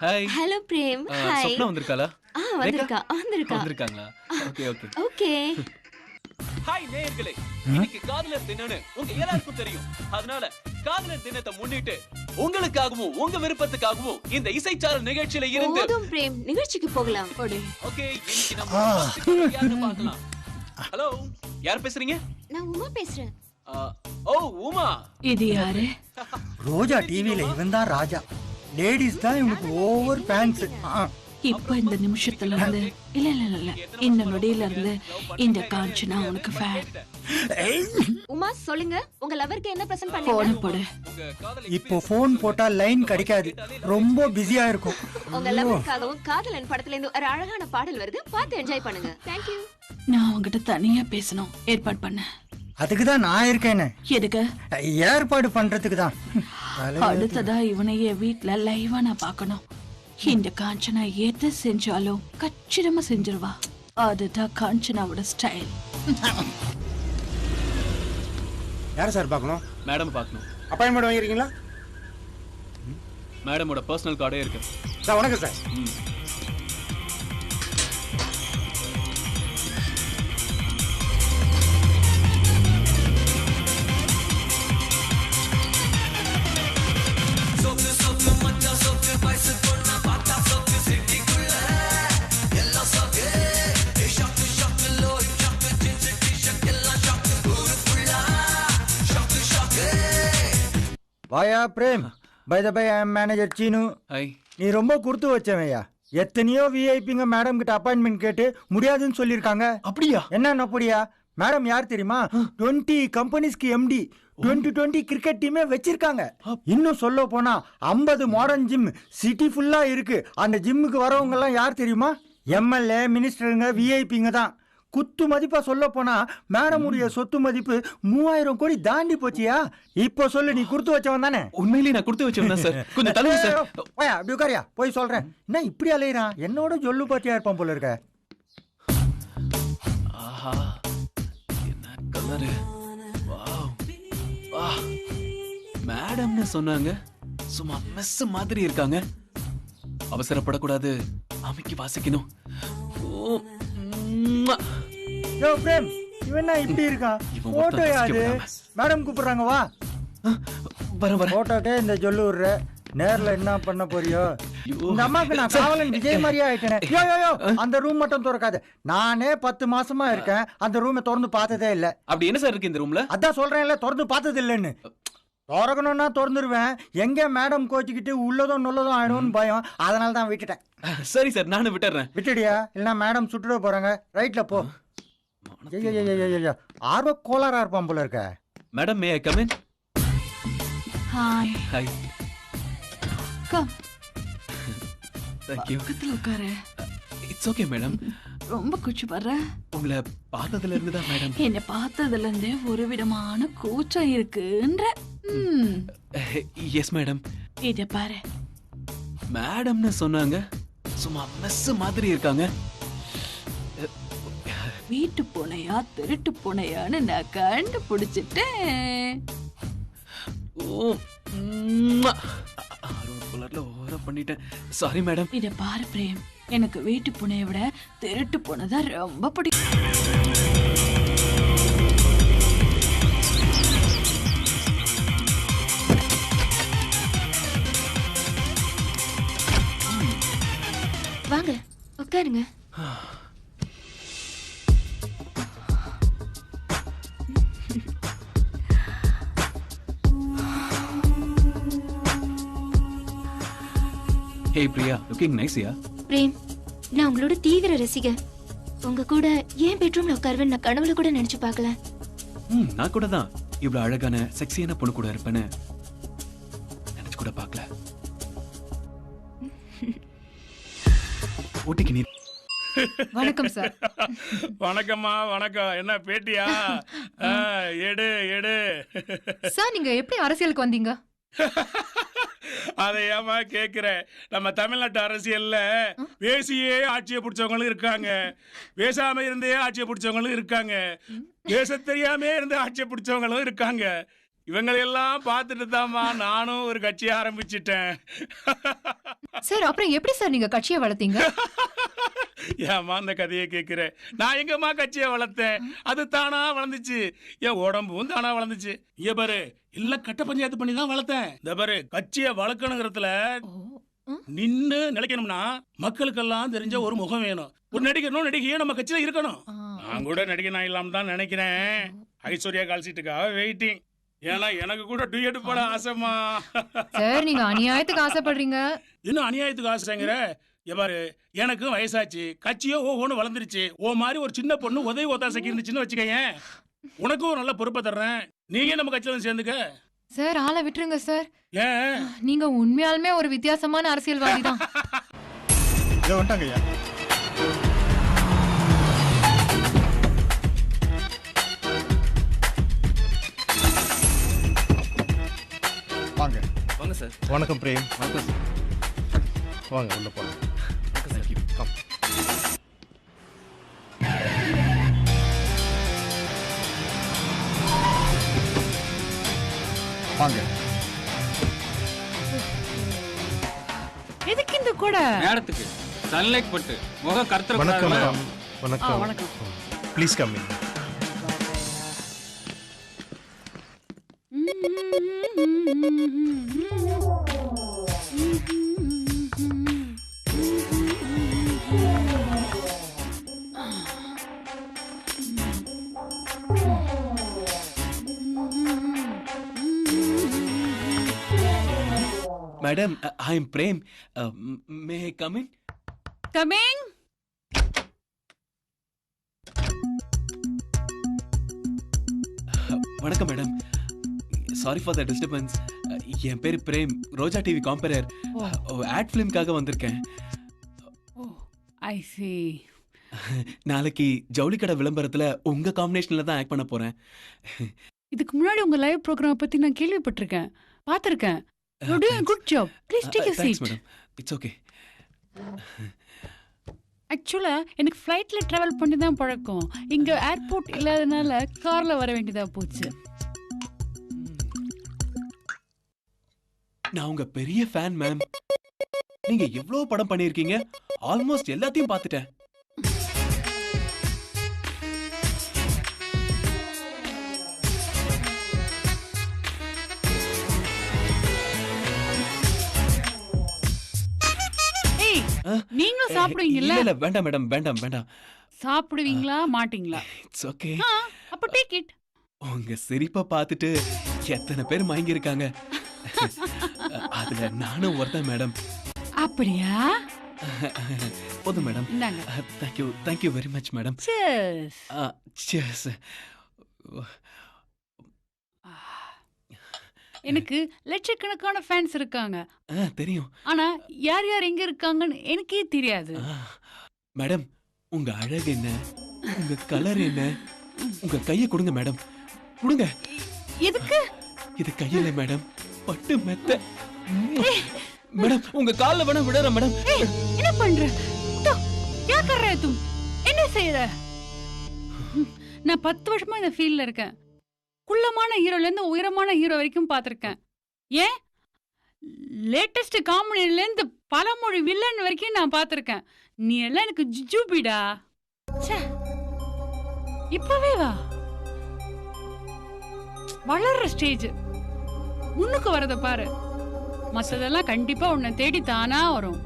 Hi. Hello Prem. Hi. Swapna வந்திருக்காளா? வந்திருக்காங்களா? Okay okay. Okay. Hi நேயர்களே, இன்னைக்கு காதலர் தினம்னு உங்க எல்லாருக்கும் தெரியும். அதனால காதலர் தினத்தை முன்னிட்டு உங்களுக்காகவும் உங்க விருப்பத்துக்காகவும் இந்த இசைச்சாரல் நிகழ்ச்சியில இருந்து போதும் பிரேம், நிகழ்ச்சிக்கு போகலாம். ஓகே, இன்னைக்கு நம்ம யாரை பார்க்கலாம்? ஹலோ, யார் பேசுறீங்க? நான் உமா பேசுறேன். ஓ உமா. இது யாரு? ரோஜா டிவில இவன் தான் ராஜா. லேடிஸ் தான் இவனுக்கு ஓவர் ஃபேன்ஸ். இப்ப இந்த நிமிஷத்துல இருந்து இல்ல இல்ல இல்ல இந்த நொடியில இருந்து இந்த காஞ்சனா உனக்கு ஃபேன். உமா சொல்லுங்க, உங்க லவருக்கு என்ன பிரசன்ட் போன் பண்ணீங்க? போடு. இப்போ போன் போட்டா லைன் கிடைக்காது, ரொம்ப பிஸியா இருக்கும். உங்க லவருக்காகவும் காதலன் படத்துல இருந்து ஒரு அழகான பாடல் வருது, பார்த்து என்ஜாய் பண்ணுங்க. Thank you. நான் உன்கிட்ட தனியா பேசணும், ஏற்பாடு பண்ண. அதுக்கு தான் நான் இருக்கேன்னு. எதுக்கு? ஏற்பாடு பண்றதுக்கு தான். அடுத்ததா இவனைய வீட்ல லைவா நான் பார்க்கணும். இந்த காஞ்சனா எதை செஞ்சாலும் கச்சிதமா செஞ்சிருவா. அதுதான் காஞ்சனாவோட ஸ்டைல். யாரை சார் பார்க்கணும்? மேடம் பார்க்கணும். அப்பாயின்மெண்ட் வாங்கிருக்கீங்களா? மேடமோட பர்சனல் கார்டே இருக்கு. சார் வணக்கம் சார். வாயா Prem. By the by, I am manager Seenu. Hi. நீ ரொம்ப கொடுத்து வச்சவையா. எத்தனையோ விஐபிங்க மேடம் கிட்ட அப்பாயின்மெண்ட் கேட்டு முடியாதுன்னு சொல்லியிருக்காங்க. அப்படியா? என்ன அப்படியா? மேடம் யார் தெரியுமா? 20 கம்பெனிஸ்க்கு எம்டி, 20 கிரிக்கெட் டீமே வச்சிருக்காங்க. இன்னும் சொல்ல போனா 50 மாடர்ன் ஜிம் சிட்டி ஃபுல்லா இருக்கு. அந்த ஜிம்முக்கு வரவங்க எல்லாம் யார் தெரியுமா? எம்எல்ஏ, மினிஸ்டருங்க, விஐபிங்க தான். குத்து மதிப்பா சொல்ல போனா மேடமுடைய சொத்து மதிப்பு 3000 கோடி தாண்டி போச்சியா. இப்போ சொல்லு, நீ கொடுத்து வச்சவன் தானே? உண்மையிலேயே நான் கொடுத்து வச்சேன் சார். கொஞ்சம் தள்ளுங்க சார். போயா அப்படி உட்காரியா, போய் சொல்றேன். என்ன இப்படி அலையிறான்? என்னோட ஜொல்லு பாத்தியா இருப்பான் போல இருக்க. ஆஹா, என்ன கலரு. வாவ். வா. மேடம்னு சொன்னாங்க, சும்மா மெஸ் மாதிரி இருக்காங்க. அவசரப்படக்கூடாது, அமைக்கி வாசிக்கணும். ஓ, ம்மா. யோ பிரேம், இவன் என்ன இப்படி இருக்கான்? இவன் போட்டோ ஒருத்தன் யாரு? ரசிக்க மேடம் கூப்பிடுறாங்க, வா. வர போட்டோட்டே இந்த ஜொல்லு விடுற, நேர்ல என்ன பண்ண போறியோ? ஐயோ. இந்த அம்மாக்கு நான் காவலன் விஜய் மாதிரியா ஆயிட்டேனே. யோ யோ யோ, அந்த ரூம் மட்டும் திறக்காது. நானே 10 மாசமா இருக்கேன், அந்த ரூமை திறந்து பார்த்ததே இல்ல. அப்படி என்ன சார் இருக்கு இந்த ரூம்ல? அதான் சொல்றேன்ல, திறந்து பார்த்தது இல்லைன்னு. திறக்கணும்னா திறந்துருவேன். எங்க மேடம் கோச்சிக்கிட்டு உள்ளதும் நுள்ளதும் ஆயிடும்னு பயம், அதனால தான் விட்டுட்டேன். சரி சார், நானும் விட்டுறேன். விட்டுடியா? இல்ல மேடம் சுட்டுட போறாங்க. ரைட்ல போ. ஆர்வ கோளாரா இருப்பான் போல இருக்க. Madam, May I come in? Hi. Hi. Come. Thank you. பக்கத்துல உட்காரு. It's okay madam. ரொம்ப குச்சி வர்ற. உங்களை பார்த்ததுல இருந்து தான் மேடம். என்ன பார்த்ததுல இருந்தே ஒரு விதமான கூச்சம் இருக்குன்ற. Yes madam. இத பாரு. மேடம்னு சொன்னாங்க, சும்மா மெஸ் மாதிரி இருக்காங்க. வீட்டு பூனையா திருட்டு பூனையான்னு நான் கண்டுபிடிச்சிட்டேன். ஓ, கலர்ல ஓவரா பண்ணிட்டேன். Sorry madam. இத பாரு பிரேம், எனக்கு வீட்டு பூனையை விட திருட்டு பூனை தான் ரொம்ப பிடிக்கும். வாங்க உட்காருங்க. Hey Priya, looking nice ya. Prem, நான் உங்களோட தீவிர ரசிகர். உங்க கூட ஏன் பெட்ரூம்ல உட்காருவேன் நான் கனவுல கூட நினைச்சு பார்க்கல. நான் கூட தான் இவ்வளவு அழகான செக்ஸியான பொண்ணு கூட இருப்பேன்னு நினைச்சு கூட பார்க்கல. ஓட்டிக்கு நீ. வணக்கம் சார். வணக்கம்மா, வணக்கம். என்ன பேட்டியா? எடு எடு. சார், நீங்க எப்படி அரசியலுக்கு வந்தீங்க? அதை ஏமா கேக்குற? நம்ம தமிழ்நாட்டு அரசியல்ல பேசியே ஆட்சியை பிடிச்சவங்களும் இருக்காங்க, பேசாம இருந்தே ஆட்சியை பிடிச்சவங்களும் இருக்காங்க, பேச தெரியாம இருந்து ஆட்சியை பிடிச்சவங்களும் இருக்காங்க. இவங்களெல்லாம் பார்த்துட்டு தான்மா நானும் ஒரு கட்சி ஆரம்பிச்சிட்டேன். சார் அப்புறம் எப்படி சார் நீங்க கட்சியை வளர்த்தீங்க? ஏமா அந்த கதையை கேட்கிறேன்? நான் எங்கம்மா கட்சியை வளர்த்தேன்? அது தானா வளர்ந்துச்சு. என் உடம்பும் தானா வளர்ந்துச்சு. இங்க பாரு, இல்ல கட்ட பஞ்சாயத்து பண்ணி தான் வளர்த்தேன். இந்த பாரு, கட்சியை வளர்க்கணுங்கிறதுல நின்னு நிலைக்கணும்னா மக்களுக்கெல்லாம் தெரிஞ்ச ஒரு முகம் வேணும். ஒரு நடிகனும் நடிகையும் நம்ம கட்சியில இருக்கணும். நான் கூட நடிகனா இல்லாம தான் நினைக்கிறேன். ஐஸ்வர்யா கால் சீட்டுக்காக வெயிட்டிங். ஏன்னா எனக்கு கூட டூயட் போட ஆசைமா. சார் நீங்க அநியாயத்துக்கு ஆசைப்படுறீங்க. இன்னும் அநியாயத்துக்கு ஆசைங்கிற? எவ்வாறு, எனக்கு வயசாச்சு, கட்சியோ ஓஹோன்னு வளர்ந்துருச்சு. ஓ மாதிரி ஒரு சின்ன பொண்ணு உதவி ஒத்தாசைக்கு இருந்துச்சுன்னு வச்சுக்கேன், உனக்கும் நல்ல பொறுப்பை தர்றேன். நீங்க நம்ம கட்சியில சேர்ந்துக்க. சார் ஆளை விட்டுருங்க சார். ஏன்? நீங்க உண்மையாலுமே ஒரு வித்தியாசமான அரசியல்வாதி தான். இதோ வந்துட்டாங்க ஐயா. வாங்க வாங்க சார். வணக்கம் பிரேம். வணக்கம் சார். வாங்க உள்ள போலாம். தேங்க்யூ. கம். வாங்க. எதுக்கு இந்த கூட? மேடத்துக்கு சன்லைட் பட்டு முகம் கருத்துற வணக்கம் கூடாதுல்ல? மேடம். வணக்கம். வணக்கம். Please come in. Madam, I am Prem. May I come in? Coming. வணக்கம் madam. Sorry for the disturbance. என் பேர் Prem, Roja TV compere. Ad ஃபிலிம்காக வந்திருக்கேன். I see. நாளைக்கு ஜவுளி கடை விளம்பரத்துல உங்க காம்பினேஷன்ல தான் ஆக்ட் பண்ண போறேன். இதுக்கு முன்னாடி உங்க லைவ் ப்ரோக்ராம் பத்தி நான் கேள்விப்பட்டிருக்கேன், பார்த்திருக்கேன். You're doing a good job. Please take a Thanks seat. madam. It's okay. ஆக்சுவலா எனக்கு ஃப்ளைட்ல டிராவல் பண்ணி தான் பழக்கம். இங்க ஏர்போர்ட் இல்லாதனால கார்ல வர வேண்டியதா போச்சு. நான் உங்க பெரிய ஃபேன் மேம். நீங்க எவ்வளவு படம் பண்ணிருக்கீங்க? ஆல்மோஸ்ட் எல்லாத்தையும் பார்த்துட்டேன். ஏய், நீங்களும் சாப்பிடுவீங்கல்ல? இல்ல வேண்டாம் மேடம், வேண்டாம். சாப்பிடுவீங்களா மாட்டீங்களா? It's okay. அப்ப டேக் இட். உங்க சிரிப்பை பார்த்துட்டு எத்தனை பேர் மயங்கி இருக்காங்க. அதுல நானும் ஒருத்தன் மேடம். அப்படியா? போதும் மேடம். இந்தாங்க. Thank you very much madam. Cheers. Cheers. எனக்கு லட்சக்கணக்கான ஃபேன்ஸ் இருக்காங்க. தெரியும். ஆனா யார் யார் எங்க இருக்காங்கன்னு எனக்கே தெரியாது. மேடம், உங்க அழகு என்ன, உங்க கலர் என்ன, உங்க கையை கொடுங்க மேடம், கொடுங்க. எதுக்கு? இது கையில மேடம், பட்டு மெத்த. மேடம், உங்க கால்ல வேணா விடுறேன் மேடம். என்ன பண்ற? தோ, क्या कर रहे तुम? என்ன செய்யற? நான் 10 வருஷமா இந்த ஃபீல்ட்ல இருக்கேன். குள்ளமான ஹீரோல இருந்து உயரமான ஹீரோ வரைக்கும் பார்த்திருக்கேன். ஏன் லேட்டஸ்ட் காமெடில இருந்து பலமொழி வில்லன் வரைக்கும் நான் பார்த்திருக்கேன். நீ எல்லாம் எனக்கு ஜுஜுபிடா. ச்சே, இப்பவே வா. வளர்ற ஸ்டேஜ், முன்னுக்கு வரத பாரு. மத்ததெல்லாம் கண்டிப்பா உன்னை தேடி தானா வரும்.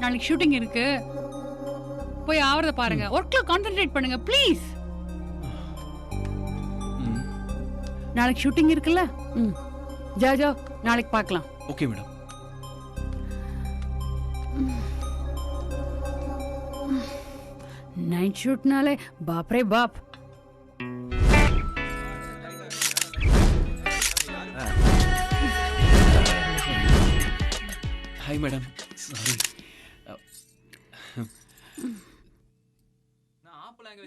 நாளைக்கு ஷூட்டிங் இருக்கு, போய் ஆவறத பாருங்க. ஒர்க்ல கான்சென்ட்ரேட் பண்ணுங்க ப்ளீஸ். நாளைக்கு ஷூட்டிங் இருக்குல்ல? ஜா நாளைக்கு பார்க்கலாம். Okay madam. நைட் ஷூட்னாலே பாப்ரே பாப். Hi madam, sorry.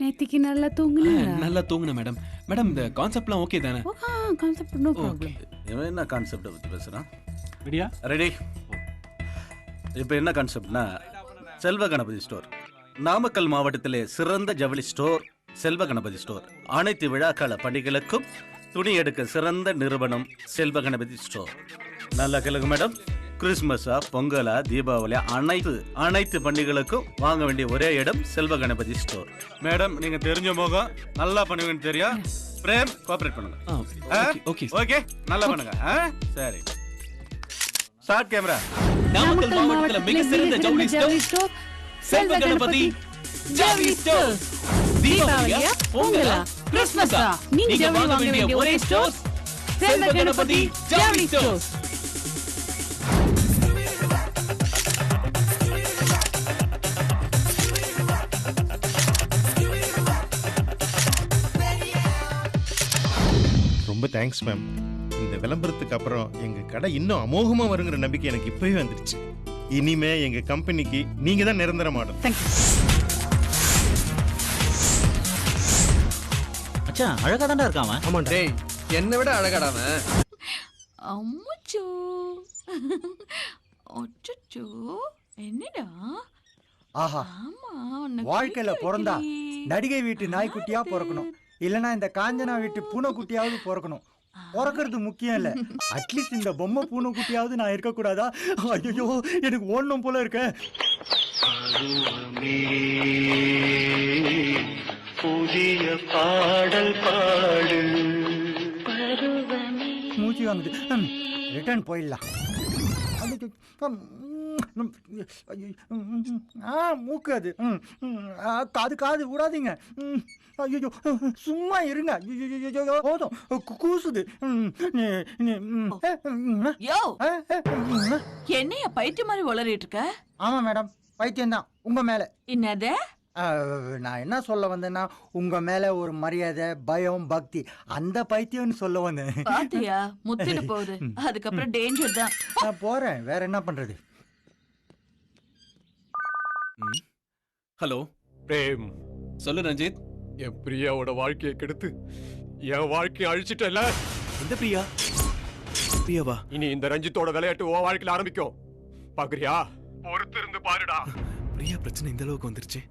நேத்திக்கு நல்லா தூங்குனீங்களா? நல்லா தூங்குனேன் மேடம். மேடம், இந்த கான்செப்ட்லாம் ஓகே தானே? Concept no problem. இவன் என்ன கான்செப்டை பற்றி பேசுகிறான்? ரெடியா? ரெடி. இப்போ என்ன கான்செப்ட்னா, செல்வ கணபதி ஸ்டோர். நாமக்கல் மாவட்டத்திலே சிறந்த ஜவுளி ஸ்டோர் செல்வ கணபதி ஸ்டோர். அனைத்து விழாக்கால பண்டிகைகளுக்கும் துணி எடுக்க சிறந்த நிறுவனம் செல்வ கணபதி ஸ்டோர். நல்லா கேளுங்க மேடம். கிறிஸ்மஸா, பொங்கலா, தீபாவளியா, அனைத்து பண்டிகைகளுக்கும் வாங்க வேண்டிய ஒரே இடம் செல்வ கணபதி ஸ்டோர். மேடம், நீங்க தெரிஞ்ச முகம், நல்லா பண்ணுவீங்கன்னு தெரியும். பிரேம், கோஆபரேட் பண்ணுங்க. ஓகே ஓகே, நல்லா பண்ணுங்க. சரி, ஸ்டார்ட் கேமரா. நாமக்கல் மாவட்டத்துல மிக சிறந்த ஜவுளி ஸ்டோர் செல்வ கணபதி ஜவுளி ஸ்டோர். தீபாவளியா, பொங்கலா, கிறிஸ்மஸா, நீங்க ஜவுளி வாங்க வேண்டிய ஒரே ஸ்டோர் செல்வ கணபதி ஜவுளி ஸ்டோர். ரொம்ப தேங்க்ஸ் மேம். இந்த விளம்பரத்துக்கு அப்புறம் எங்க கடை இன்னும் அமோகமா வருங்கிற நம்பிக்கை எனக்கு இப்பவே வந்துருச்சு. இனிமே எங்க கம்பெனிக்கு நீங்க தான் நிரந்தர மாடல். மச்சான் அழகா தான்டா இருக்கான் அவன். ஆமாண்டா. டேய், என்னை விட அழகாடாம. அம்முச்சோ அச்சச்சோ என்னடா ஆஹா, ஆமா உன்னை வாழ்க்கையில குளிக்க பிறந்தா வைக்கலையே. நடிகை வீட்டு நாய்க்குட்டியா பிறக்கணும், இல்லனா இந்த காஞ்சனா வீட்டு பூனைக்குட்டியாவது பிறக்கணும். பிறக்கிறது முக்கியம் இல்ல, அட்லீஸ்ட் இந்த பொம்மை பூனைக்குட்டியாவது நான் இருக்க கூடாதா? ஐயோ, எனக்கு ஓடணும் போல இருக்க. புதிய பாடல் பாடு மூச்சு வாங்குது. ரிட்டர்ன் போயிடலாம். மூக்கு அது. காது விடாதீங்க. ஐயோ, சும்மா இருங்க. ஐயோ, போதும், கூசுது. யோ என்னைய பைத்தியம் மாதிரி உளறிட்டு இருக்க? ஆமா மேடம், பைத்தியம் தான் உங்க மேல. என்னது? நான் என்ன சொல்ல வந்தேன்னா, உங்க மேல ஒரு மரியாதை, பயம், பக்தி, அந்த பைத்தியம்னு சொல்ல வந்தேன். பாத்தியா, முத்திட்டு போகுது. அதுக்கப்புறம் டேஞ்சர் தான். நான் போறேன், வேற என்ன பண்றது? ஹலோ பிரேம், சொல்லு ரஞ்சித். என் பிரியாவோட வாழ்க்கையை கெடுத்து என் வாழ்க்கையை அழிச்சிட்டல. எந்த பிரியா? பிரியாவா? இனி இந்த ரஞ்சித்தோட விளையாட்டு உன் வாழ்க்கையில ஆரம்பிக்கும். பாக்குறியா? பொறுத்து இருந்து பாருடா. பிரியா பிரச்சனை இந்த அளவுக்கு வந்துருச்சு.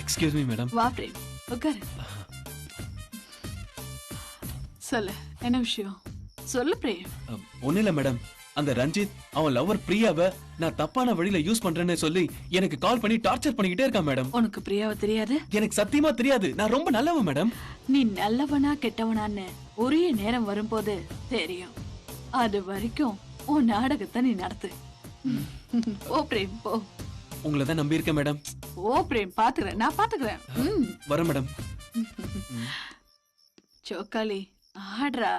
Excuse me madam. வா பிரேம், உட்காரு. சொல்லு, என்ன விஷயம்? சொல்லு பிரேம். ஒண்ணு இல்ல மேடம், அந்த ரஞ்சித் அவன் லவர் பிரியாவை நான் தப்பான வழியில யூஸ் பண்றேன்னு சொல்லி எனக்கு கால் பண்ணி டார்ச்சர் பண்ணிக்கிட்டே இருக்கான் மேடம். உனக்கு பிரியாவை தெரியாது? எனக்கு சத்தியமா தெரியாது. நான் ரொம்ப நல்லவன் மேடம். நீ நல்லவனா கெட்டவனான்னு உரிய நேரம் வரும்போது தெரியும். அது வரைக்கும் உன் நாடகத்தை நீ நடத்து. ஓ பிரேம், போ. உங்களை தான் நம்பி இருக்கேன் மேடம். ஓ பிரேம், பாத்துக்கிறேன், நான் பாத்துக்கிறேன். வரேன் மேடம். சோக்காளி ஆடுறா.